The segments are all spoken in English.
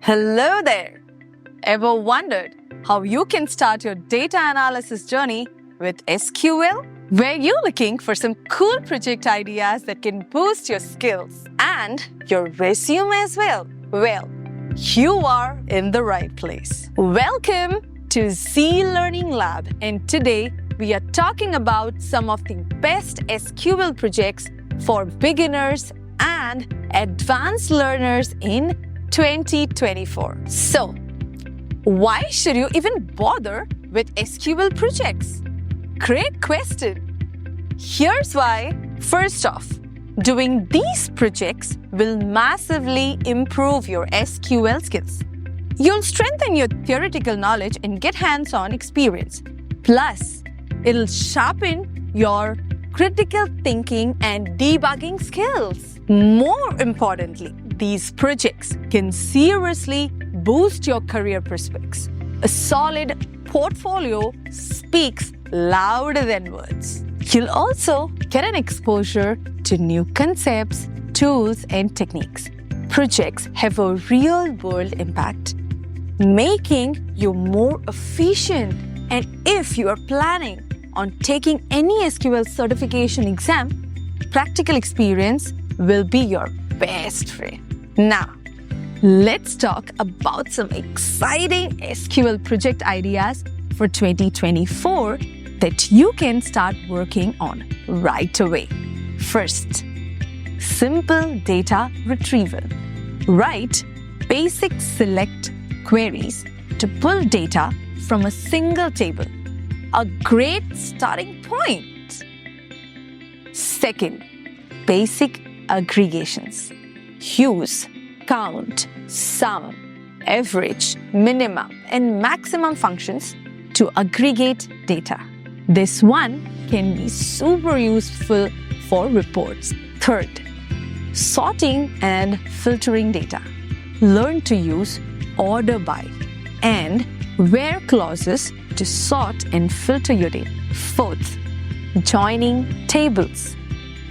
Hello there! Ever wondered how you can start your data analysis journey with SQL? Were you looking for some cool project ideas that can boost your skills and your resume as well? Well, you are in the right place. Welcome to Z Learning Lab, and today we are talking about some of the best SQL projects for beginners and advanced learners in 2024. So, why should you even bother with SQL projects? Great question. Here's why. First off, doing these projects will massively improve your SQL skills. You'll strengthen your theoretical knowledge and get hands-on experience. Plus, it'll sharpen your critical thinking and debugging skills. More importantly, these projects can seriously boost your career prospects. A solid portfolio speaks louder than words. You'll also get an exposure to new concepts, tools, and techniques. Projects have a real-world impact, making you more efficient. And if you are planning on taking any SQL certification exam, practical experience will be your best friend. Now, let's talk about some exciting SQL project ideas for 2024 that you can start working on right away. First, simple data retrieval. Write basic select queries to pull data from a single table. A great starting point. Second, basic aggregations. Use count, sum, average, minimum, and maximum functions to aggregate data. This one can be super useful for reports. Third, sorting and filtering data. Learn to use order by and where clauses to sort and filter your data. Fourth, joining tables.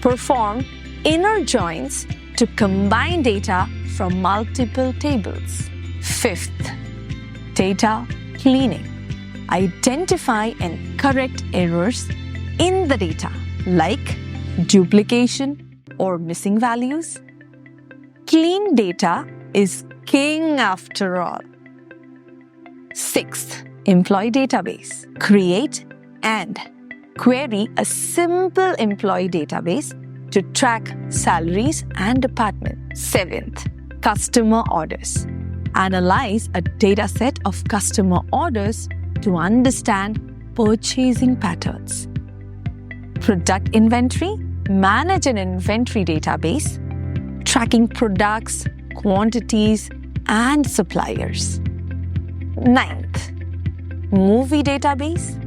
Perform inner joins to combine data from multiple tables. Fifth, data cleaning. Identify and correct errors in the data, like duplication or missing values. Clean data is king after all. Sixth, employee database. Create and query a simple employee database to track salaries and departments. Seventh, customer orders. Analyze a data set of customer orders to understand purchasing patterns. Product inventory. Manage an inventory database, tracking products, quantities, and suppliers. Ninth, movie database.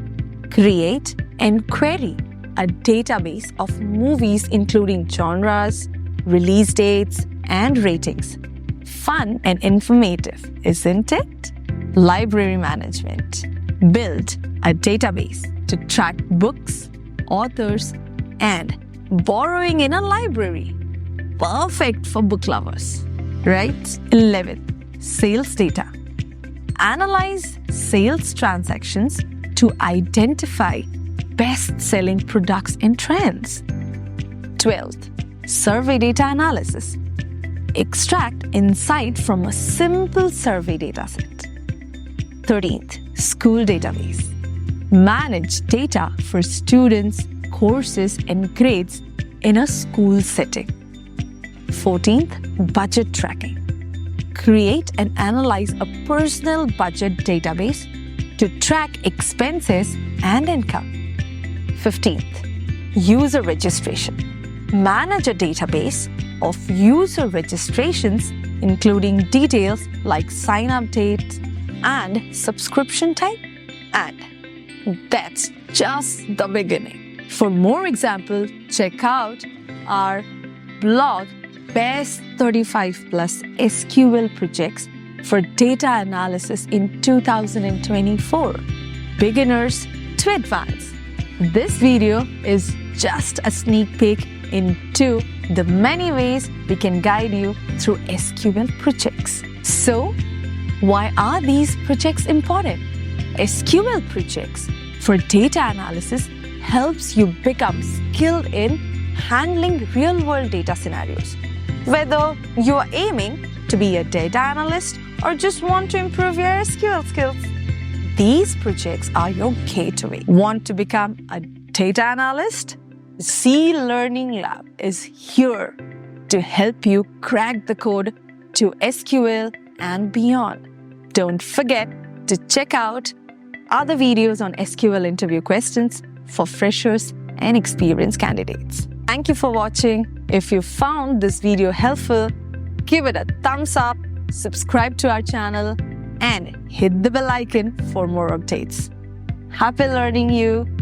Create and query a database of movies including genres, release dates, and ratings. Fun and informative, isn't it? Library management. Build a database to track books, authors, and borrowing in a library. Perfect for book lovers, right? 11th, sales data. Analyze sales transactions to identify best-selling products and trends. 12th, survey data analysis. Extract insight from a simple survey dataset. 13th, school database. Manage data for students, courses, and grades in a school setting. 14th, budget tracking. Create and analyze a personal budget database to track expenses and income. 15th, user registration. Manage a database of user registrations, including details like sign-up date and subscription type. And that's just the beginning. For more examples, check out our blog, Best 35 Plus SQL Projects for Data Analysis in 2024. Beginners to advanced. This video is just a sneak peek into the many ways we can guide you through SQL projects. So, Why are these projects important? SQL projects for data analysis helps you become skilled in handling real-world data scenarios. Whether you are aiming to be a data analyst or just want to improve your SQL skills, these projects are your gateway. Want to become a data analyst? Z Learning Lab is here to help you crack the code to SQL and beyond. Don't forget to check out other videos on SQL interview questions for freshers and experienced candidates. Thank you for watching. If you found this video helpful, give it a thumbs up, subscribe to our channel, and hit the bell icon for more updates. Happy learning you.